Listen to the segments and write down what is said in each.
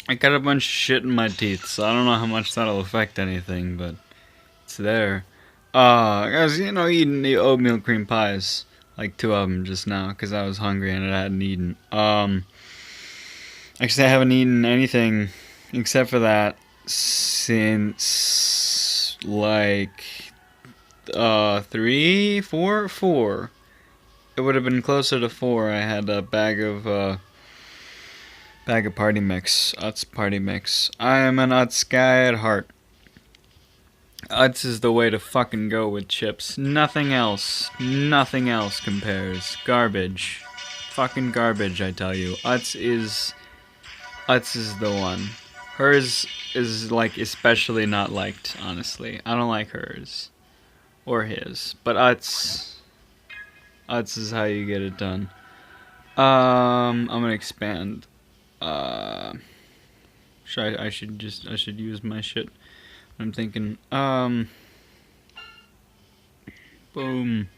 I got a bunch of shit in my teeth, so I don't know how much that'll affect anything, but it's there. I was, eating the oatmeal cream pies. Like 2 of them just now, because I was hungry and I hadn't eaten. Actually, I haven't eaten anything except for that since, like, 3, 4, 4. It would have been closer to 4. I had a bag of party mix. Utz party mix. I am an Utz guy at heart. Utz is the way to fucking go with chips. Nothing else compares. Garbage. Fucking garbage, I tell you. Utz is the one. Hers is, like, especially not liked, honestly. I don't like hers. Or his. But Utz is how you get it done. I'm gonna expand. I should use my shit. I'm thinking, boom.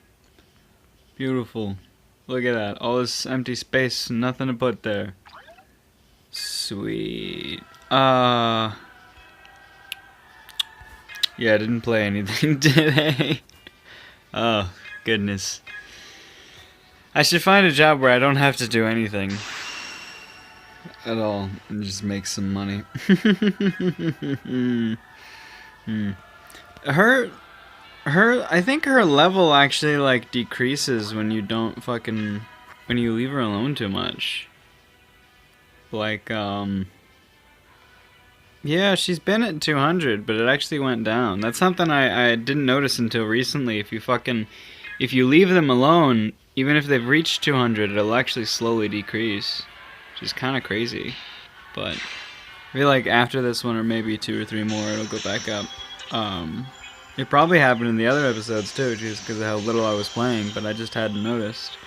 Beautiful. Look at that. All this empty space, nothing to put there. Sweet. Yeah, I didn't play anything today. Oh, goodness. I should find a job where I don't have to do anything at all and just make some money. I think her level actually, like, decreases when you don't when you leave her alone too much. Like, yeah, she's been at 200, but it actually went down. That's something I didn't notice until recently. If you leave them alone, even if they've reached 200, it'll actually slowly decrease, which is kind of crazy. But I feel like after this one, or maybe 2 or 3 more, it'll go back up. It probably happened in the other episodes too, just because of how little I was playing, but I just hadn't noticed.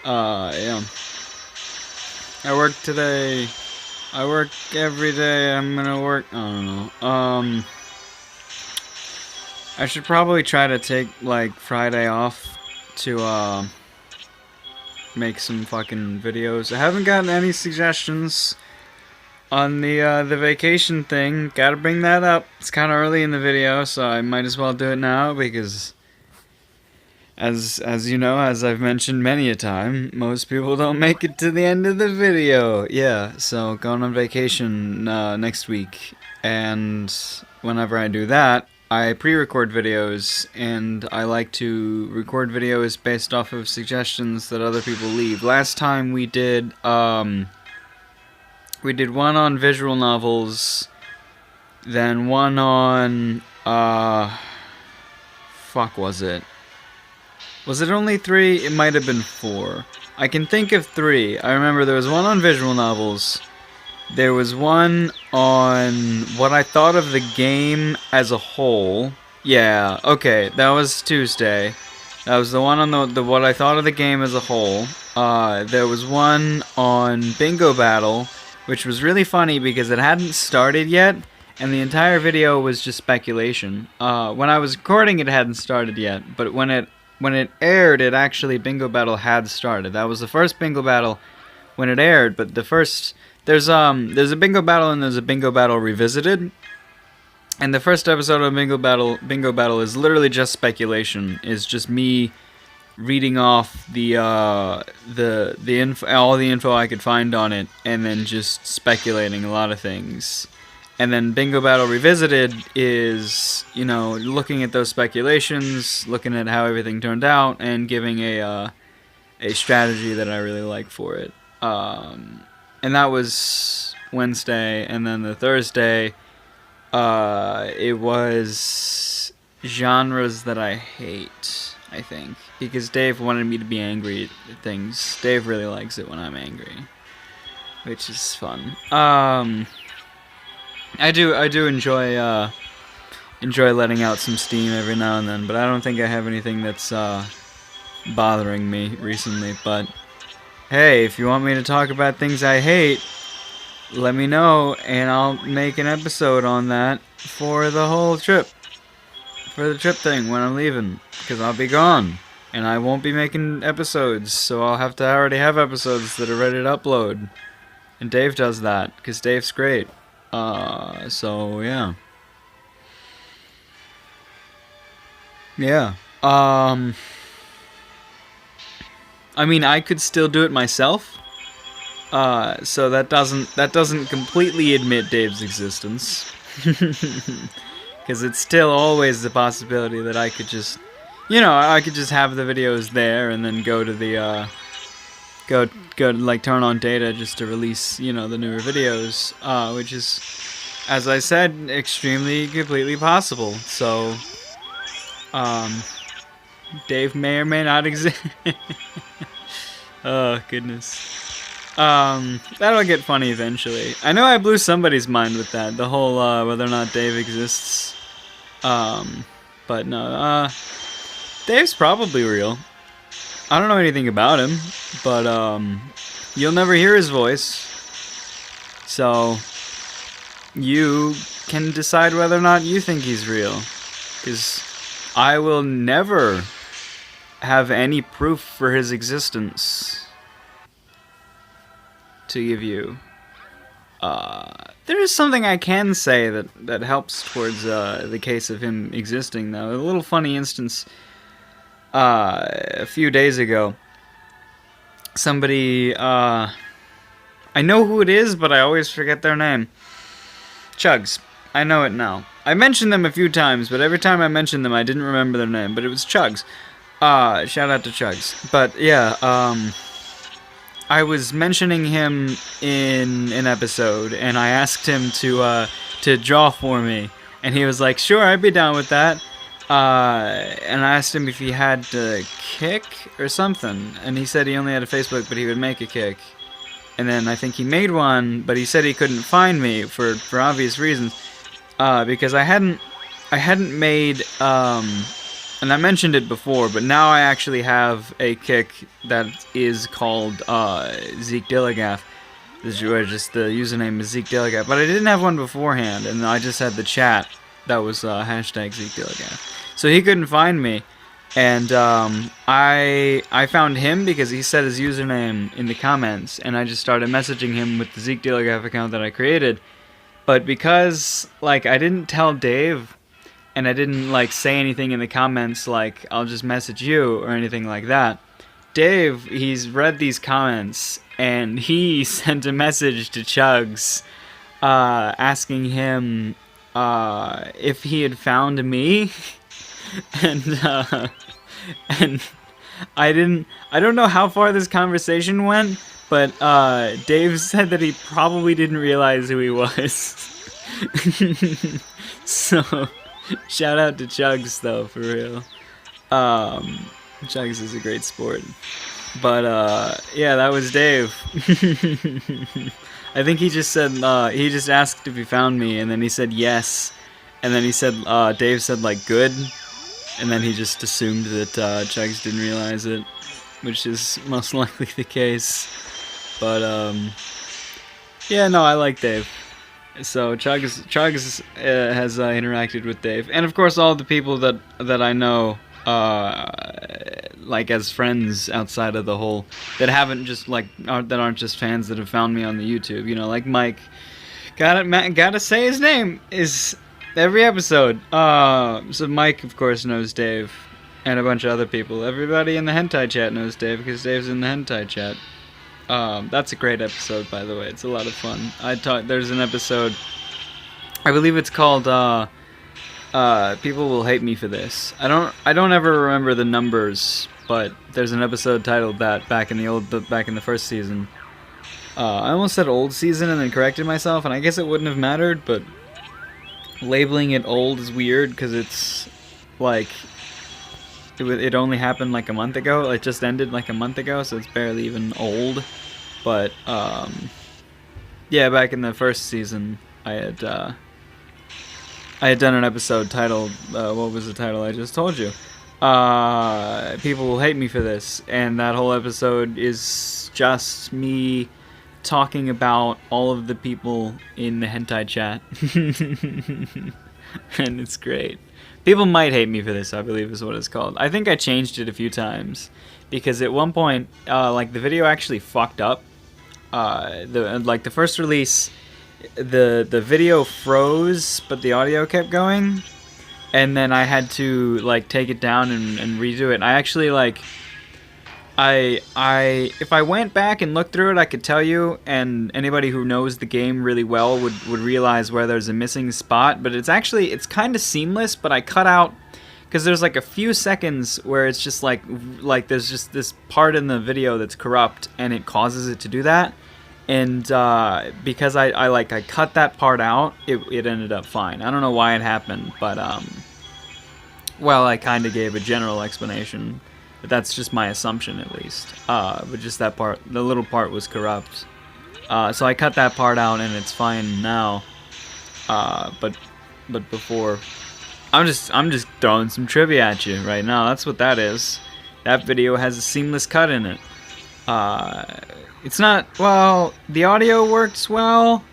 Yeah. I work today. I work every day. I'm gonna work. I don't know. I should probably try to take, like, Friday off to make some fucking videos. I haven't gotten any suggestions on the vacation thing. Gotta bring that up. It's kind of early in the video, so I might as well do it now, because as you know, as I've mentioned many a time, most people don't make it to the end of the video. Yeah, so going on vacation next week, and whenever I do that, I pre-record videos, and I like to record videos based off of suggestions that other people leave. Last time we did one on visual novels, then one on, fuck was it? Was it only 3? It might have been 4. I can think of 3. I remember there was one on visual novels. There was one on what I thought of the game as a whole. Yeah, okay, that was Tuesday. That was the one on the what I thought of the game as a whole. There was one on Bingo Battle, which was really funny because it hadn't started yet, and the entire video was just speculation. When I was recording, it hadn't started yet, but when it aired, it actually, Bingo Battle had started. That was the first Bingo Battle when it aired, but the first... There's a Bingo Battle and there's a Bingo Battle Revisited. And the first episode of Bingo Battle is literally just speculation. It's just me reading off the info, all the info I could find on it, and then just speculating a lot of things. And then Bingo Battle Revisited is, looking at those speculations, looking at how everything turned out, and giving a strategy that I really like for it. And that was Wednesday, and then the Thursday, it was genres that I hate, I think. Because Dave wanted me to be angry at things. Dave really likes it when I'm angry, which is fun. I do enjoy letting out some steam every now and then, but I don't think I have anything that's bothering me recently. But hey, if you want me to talk about things I hate, let me know, and I'll make an episode on that for the whole trip. For the trip thing when I'm leaving, because I'll be gone, and I won't be making episodes, so I'll have to already have episodes that are ready to upload. And Dave does that, because Dave's great. So, yeah. Yeah. I mean, I could still do it myself. So that doesn't completely admit Dave's existence. Because it's still always the possibility that I could just, I could just have the videos there and then go to the, go like turn on data just to release, the newer videos, which is, as I said, extremely completely possible. So, Dave may or may not exist. Oh, goodness. That'll get funny eventually. I know I blew somebody's mind with that, the whole, whether or not Dave exists. But no, Dave's probably real. I don't know anything about him, but, you'll never hear his voice. So, you can decide whether or not you think he's real. Because I will never have any proof for his existence to give you. There is something I can say that helps towards the case of him existing, though. A little funny instance. A few days ago, somebody, I know who it is, but I always forget their name. Chugs. I know it now. I mentioned them a few times, but every time I mentioned them, I didn't remember their name, but it was Chugs. Shout out to Chugs. But, yeah, I was mentioning him in an episode, and I asked him to draw for me, and he was like, sure, I'd be down with that. And I asked him if he had a kick or something, and he said he only had a Facebook, but he would make a kick. And then I think he made one, but he said he couldn't find me for obvious reasons, because I hadn't made, and I mentioned it before, but now I actually have a kick that is called Zeke Dilligaff. Just the username is Zeke Dilligaff, but I didn't have one beforehand, and I just had the chat that was hashtag Zeke Dilligaff. So he couldn't find me, and I found him because he said his username in the comments, and I just started messaging him with the Zeke Dilligaff account that I created. But because, like, I didn't tell Dave, and I didn't, like, say anything in the comments like, I'll just message you, or anything like that, Dave, he's read these comments, and he sent a message to Chugs, asking him, if he had found me, and I don't know how far this conversation went, but, Dave said that he probably didn't realize who he was. So, shout out to Chugs, though, for real. Chugs is a great sport. But, yeah, that was Dave. I think he just said, he just asked if he found me, and then he said yes. And then he said, Dave said, like, good. And then he just assumed that, Chugs didn't realize it, which is most likely the case. But, yeah, no, I like Dave. So, Chugs has interacted with Dave. And, of course, all the people that I know, like, as friends outside of the whole, that haven't just, like, that aren't just fans that have found me on the YouTube, like Mike. Gotta say his name is every episode. So Mike, of course, knows Dave, and a bunch of other people. Everybody in the hentai chat knows Dave, because Dave's in the hentai chat. That's a great episode, by the way. It's a lot of fun. There's an episode, I believe it's called, People Will Hate Me for This. I don't ever remember the numbers, but there's an episode titled that back in the first season. I almost said old season and then corrected myself, and I guess it wouldn't have mattered, but labeling it old is weird, because it's, like, it only happened like a month ago. It just ended like a month ago, so it's barely even old. But, yeah, back in the first season, I had done an episode titled, what was the title I just told you? People Will Hate Me for This, and that whole episode is just me talking about all of the people in the hentai chat. And it's great. People Might Hate Me for This, I believe is what it's called. I think I changed it a few times, because at one point, like, the video actually fucked up, The first release, the video froze, but the audio kept going, and then I had to like take it down and redo it. And I actually like. If I went back and looked through it, I could tell you, and anybody who knows the game really well would realize where there's a missing spot, but it's kind of seamless, but I cut out, because there's like a few seconds where it's just like there's just this part in the video that's corrupt, and it causes it to do that, and because I cut that part out, it ended up fine. I don't know why it happened, but well, I kind of gave a general explanation. But that's just my assumption, at least. But just that part, the little part was corrupt. So I cut that part out, and it's fine now. But before, I'm just throwing some trivia at you right now. That's what that is. That video has a seamless cut in it. It's not, well, the audio works well,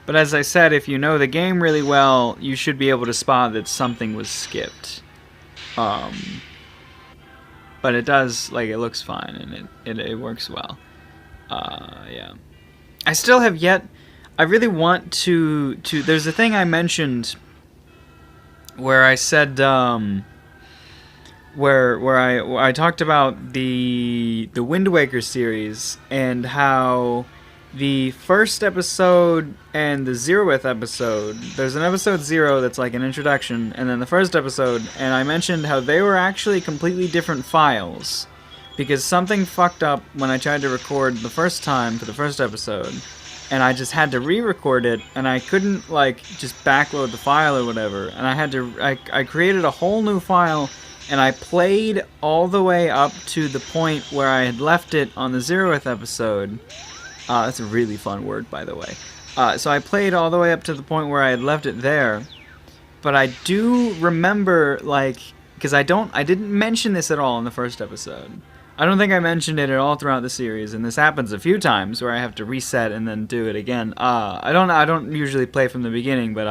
but as I said, if you know the game really well, you should be able to spot that something was skipped. But it does, like, it looks fine, and it works well. Yeah. I still have yet, I really want to there's a thing I mentioned where I said, where I talked about the Wind Waker series, and how the first episode and the 0th episode, there's an episode 0 that's like an introduction, and then the first episode, and I mentioned how they were actually completely different files, because something fucked up when I tried to record the first time for the first episode, and I just had to re-record it, and I couldn't like just backload the file or whatever, and I created a whole new file, and I played all the way up to the point where I had left it on the 0th episode. That's a really fun word, by the way. So I played all the way up to the point where I had left it there. But I do remember, like, because I didn't mention this at all in the first episode. I don't think I mentioned it at all throughout the series, and this happens a few times where I have to reset and then do it again. I don't usually play from the beginning, but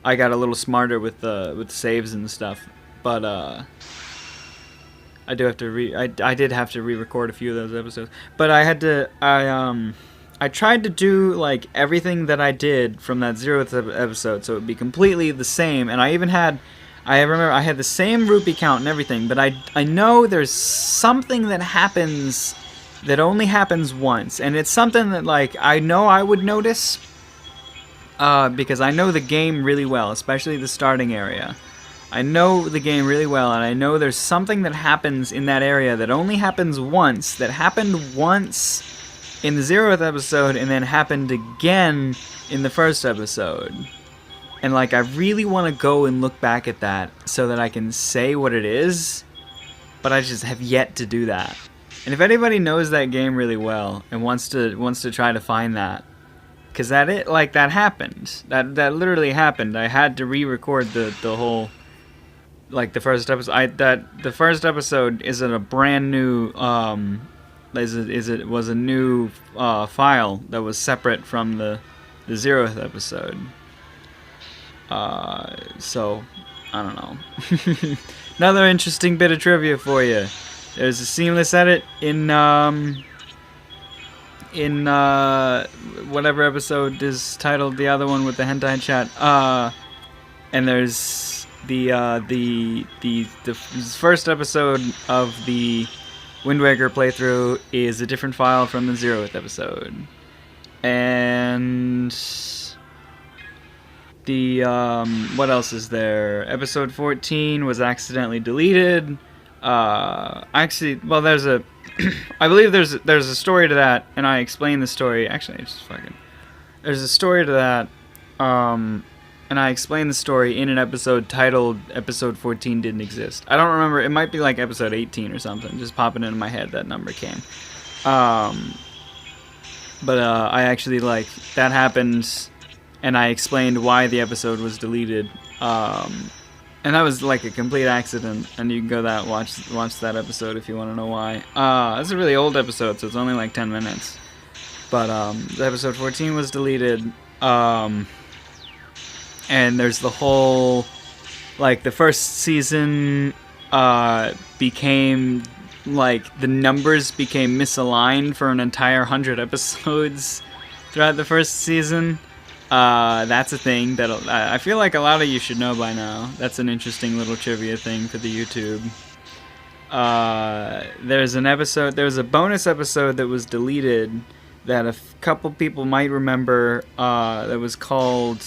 I got a little smarter with saves and stuff. But I do have to I did have to re-record a few of those episodes, but I tried to do like everything that I did from that 0th episode, so it would be completely the same. And I remember I had the same rupee count and everything, but I know there's something that happens that only happens once, and it's something that like I know I would notice because I know the game really well, especially the starting area. I know the game really well, and I know there's something that happens in that area that only happens once, that happened once in the 0th episode, and then happened again in the first episode. And, like, I really want to go and look back at that so that I can say what it is, but I just have yet to do that. And if anybody knows that game really well and wants to try to find that, because that happened. That literally happened. I had to re-record the whole... Like the first episode, the first episode isn't a brand new was a new file that was separate from the 0th episode. So I don't know. Another interesting bit of trivia for you. There's a seamless edit in whatever episode is titled the other one with the hentai chat. And there's the first episode of the Wind Waker playthrough is a different file from the 0th episode, and the what else is there? Episode 14 was accidentally deleted. Actually, well, there's a I believe there's a story to that, and I explain the story. Actually, there's a story to that. And I explained the story in an episode titled Episode 14 Didn't Exist. I don't remember. It might be like episode 18 or something. Just popping into my head, that number came. But I actually, like, that happened, and I explained why the episode was deleted. And that was, like, a complete accident, and you can go watch that episode if you want to know why. It's a really old episode, so it's only like 10 minutes. But the episode 14 was deleted. And there's the whole, like, the first season became like the numbers became misaligned for an entire 100 episodes throughout the first season. That's a thing that I feel like a lot of you should know by now. That's an interesting little trivia thing for the YouTube. There's a bonus episode that was deleted that a couple people might remember, that was called,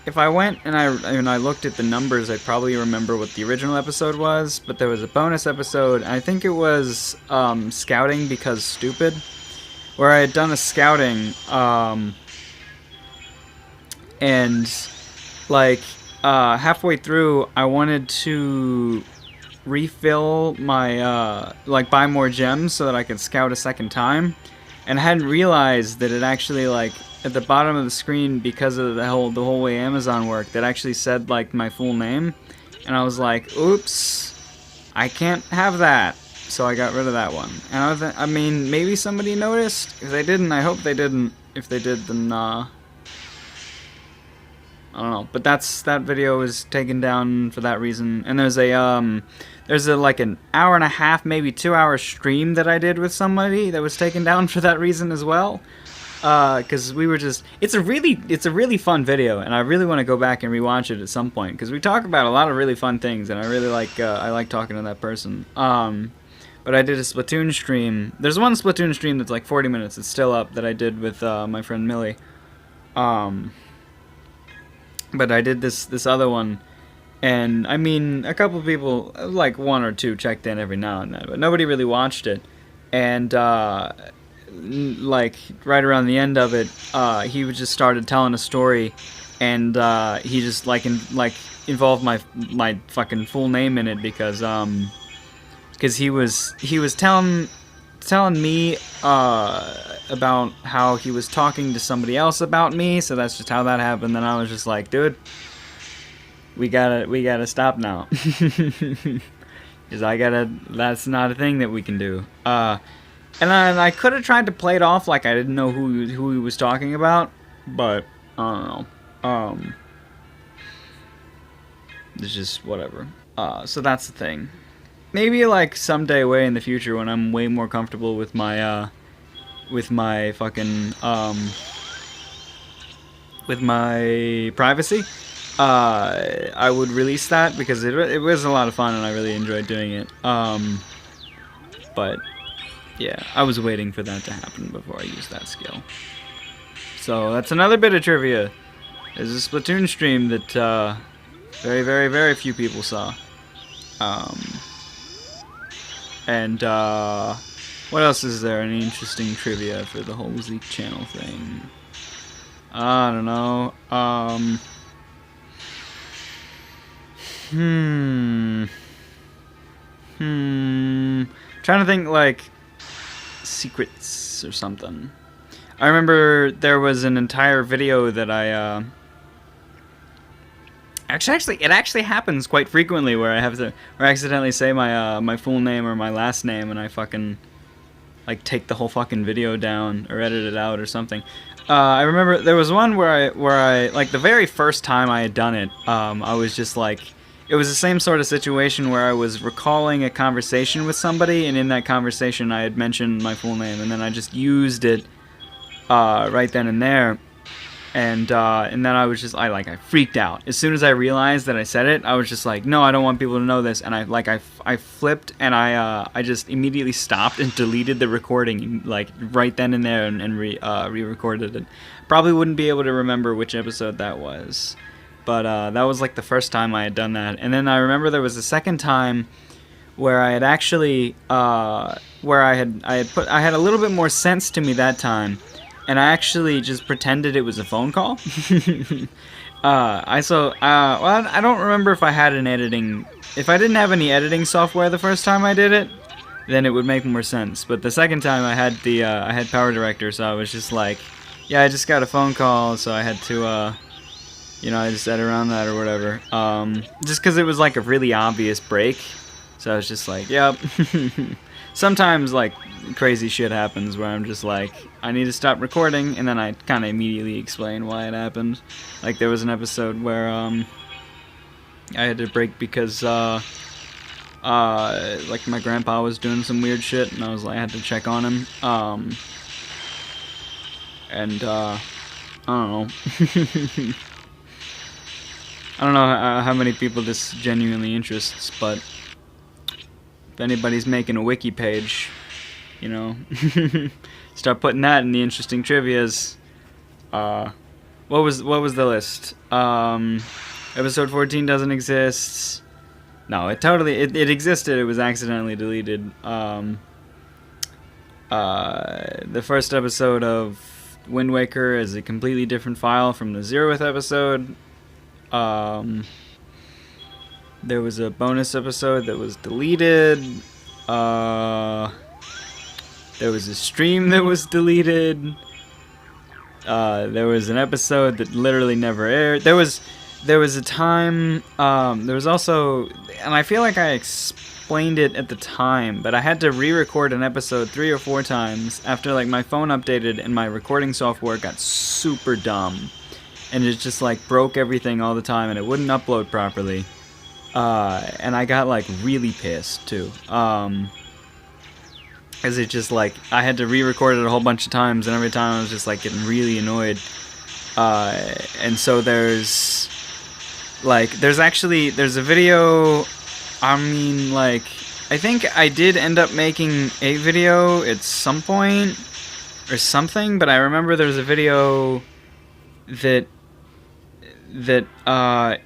if I went and I looked at the numbers, I'd probably remember what the original episode was, but there was a bonus episode, and I think it was, Scouting Because Stupid, where I had done a scouting, and, like, halfway through, I wanted to refill my, like, buy more gems so that I could scout a second time, and I hadn't realized that it actually, like, at the bottom of the screen, because of the whole way Amazon worked, that actually said, like, my full name, and I was like, oops, I can't have that, so I got rid of that one. And I mean, maybe somebody noticed. If they didn't, I hope they didn't. If they did, then I don't know. But that video was taken down for that reason. And there's like an hour and a half, maybe 2 hour stream that I did with somebody that was taken down for that reason as well. Because we were just, it's a really fun video, and I really want to go back and rewatch it at some point, because we talk about a lot of really fun things, and I really like, I like talking to that person. But I did a Splatoon stream. There's one Splatoon stream that's like 40 minutes. It's still up, that I did with my friend Millie. But I did this other one, and I mean, a couple people, like 1 or 2, checked in every now and then, but nobody really watched it. And like right around the end of it, he just started telling a story, and he just involved my fucking full name in it, because he was telling me about how he was talking to somebody else about me, so that's just how that happened. Then I was just like, dude, we gotta stop now, because that's not a thing that we can do. And I could have tried to play it off like I didn't know who he was talking about, but I don't know. It's just whatever. So that's the thing. Maybe like someday way in the future, when I'm way more comfortable with my fucking with my privacy, I would release that, because it was a lot of fun and I really enjoyed doing it. But yeah, I was waiting for that to happen before I used that skill. So that's another bit of trivia. There's a Splatoon stream that very, very, very few people saw. And what else is there? Any interesting trivia for the whole Zeke channel thing? I don't know. Trying to think, like, secrets or something. I remember there was an entire video that I actually it actually happens quite frequently where I have to accidentally say my full name or my last name, and I fucking like take the whole fucking video down or edit it out or something. I remember there was one where I like the very first time I had done it, I was just like, it was the same sort of situation where I was recalling a conversation with somebody, and in that conversation I had mentioned my full name, and then I just used it right then and there, and then I was just I freaked out as soon as I realized that I said it. I was just like, no, I don't want people to know this, and I flipped, and I just immediately stopped and deleted the recording like right then and there, and re-recorded it. Probably wouldn't be able to remember which episode that was. But that was like the first time I had done that. And then I remember there was a second time where I had actually where I had a little bit more sense to me that time, and I actually just pretended it was a phone call. Well, I don't remember if I had an editing. If I didn't have any editing software the first time I did it, then it would make more sense. But the second time I had I had Power Director, so I was just like, yeah, I just got a phone call, so I had to you know, I just said around that or whatever. Just because it was like a really obvious break. So I was just like, yep. Sometimes like crazy shit happens where I'm just like, I need to stop recording, and then I kind of immediately explain why it happened. Like there was an episode where I had to break because like my grandpa was doing some weird shit, and I had to check on him. And I don't know. I don't know how many people this genuinely interests, but if anybody's making a wiki page, you know, start putting that in the interesting trivias. What was the list? Episode 14 doesn't exist. No, it existed. It was accidentally deleted. The first episode of Wind Waker is a completely different file from the 0th episode. There was a bonus episode that was deleted. There was a stream that was deleted. There was an episode that literally never aired. There was a time, there was also, and I feel like I explained it at the time, but I had to re-record an episode 3 or 4 times after like my phone updated and my recording software got super dumb. And it just like broke everything all the time and it wouldn't upload properly. And I got like really pissed too. Cause it just like, I had to re-record it a whole bunch of times and every time I was just like getting really annoyed. And so there's a video, I mean like, I think I did end up making a video at some point or something, but I remember there was a video that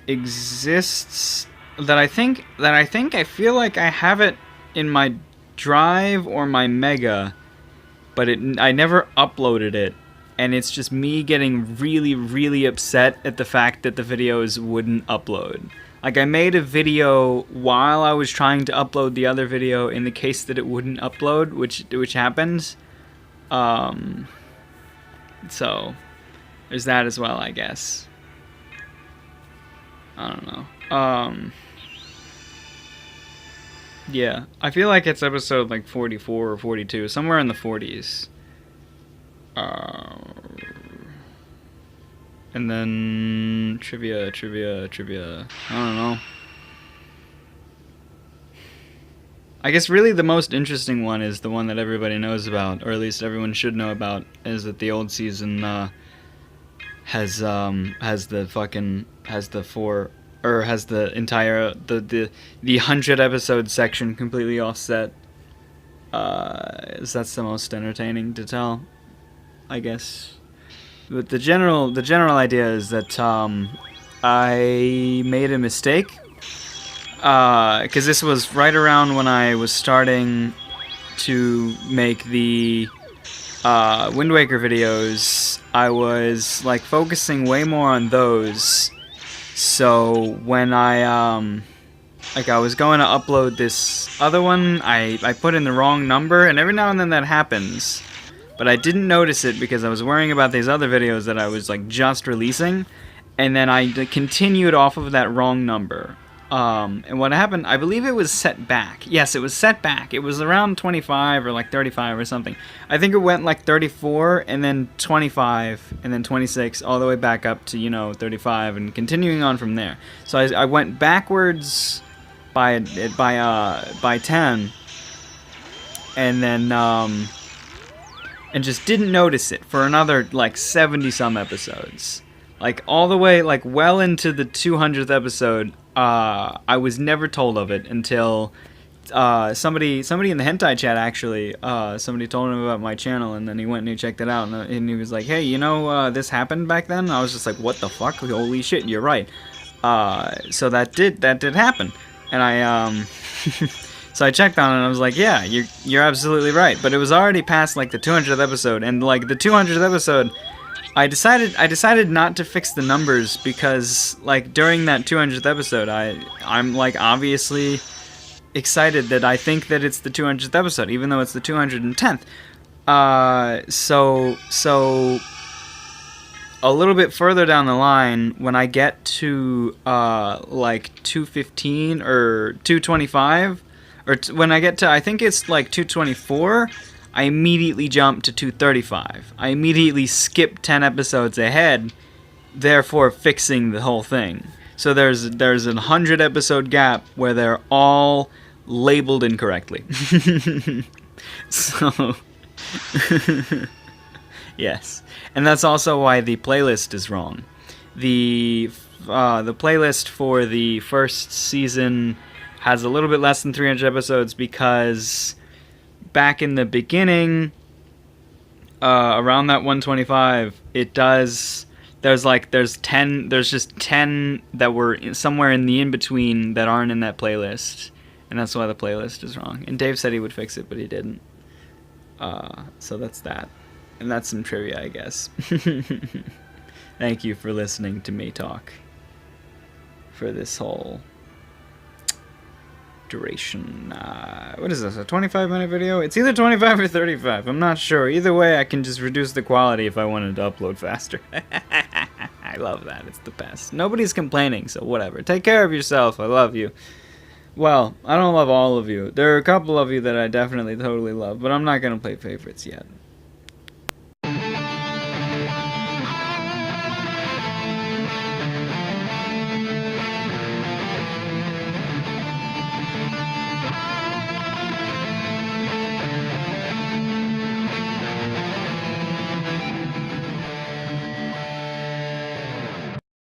exists that I feel like I have it in my Drive or my Mega, but I never uploaded it, and it's just me getting really, really upset at the fact that the videos wouldn't upload. Like, I made a video while I was trying to upload the other video in the case that it wouldn't upload, which happened. So there's that as well, I guess. I don't know. Yeah, I feel like it's episode like 44 or 42, somewhere in the 40s. And then trivia. I don't know. I guess really the most interesting one is the one that everybody knows about, or at least everyone should know about, is that the old season has the entire the 100 episode section completely offset. That's the most entertaining to tell, I guess. But the general idea is that I made a mistake, because this was right around when I was starting to make the Wind Waker videos. I was like focusing way more on those. So when I was going to upload this other one, I put in the wrong number, and every now and then that happens. But I didn't notice it because I was worrying about these other videos that I was like just releasing, and then I continued off of that wrong number. And what happened, I believe it was set back. Yes, it was set back. It was around 25 or like 35 or something. I think it went like 34 and then 25 and then 26 all the way back up to, 35 and continuing on from there. So I went backwards by 10 and then and just didn't notice it for another like 70 some episodes. Like all the way like well into the 200th episode. I was never told of it until somebody in the hentai chat actually, somebody told him about my channel, and then he went and he checked it out, and he was like, hey, this happened back then? And I was just like, what the fuck? Holy shit, you're right. So that did happen, and I so I checked on it and I was like, yeah, you're absolutely right. But it was already past like the 200th episode, and like the 200th episode, I decided not to fix the numbers because like during that 200th episode, I'm like obviously excited that I think that it's the 200th episode, even though it's the 210th. So a little bit further down the line, when I get to like 215 or 225, or when I get to, I think it's like 224, I immediately jump to 235. I immediately skip 10 episodes ahead, therefore fixing the whole thing. So there's a 100 episode gap where they're all labeled incorrectly. So yes, and that's also why the playlist is wrong. The playlist for the first season has a little bit less than 300 episodes because back in the beginning, around that 125, it does. There's just 10 that were somewhere in the in-between that aren't in that playlist. And that's why the playlist is wrong. And Dave said he would fix it, but he didn't. So that's that. And that's some trivia, I guess. Thank you for listening to me talk for this whole duration. What is this, a 25-minute video? It's either 25 or 35. I'm not sure. Either way, I can just reduce the quality if I wanted to upload faster. I love that. It's the best. Nobody's complaining, so whatever. Take care of yourself. I love you. Well, I don't love all of you. There are a couple of you that I definitely totally love, but I'm not going to play favorites yet.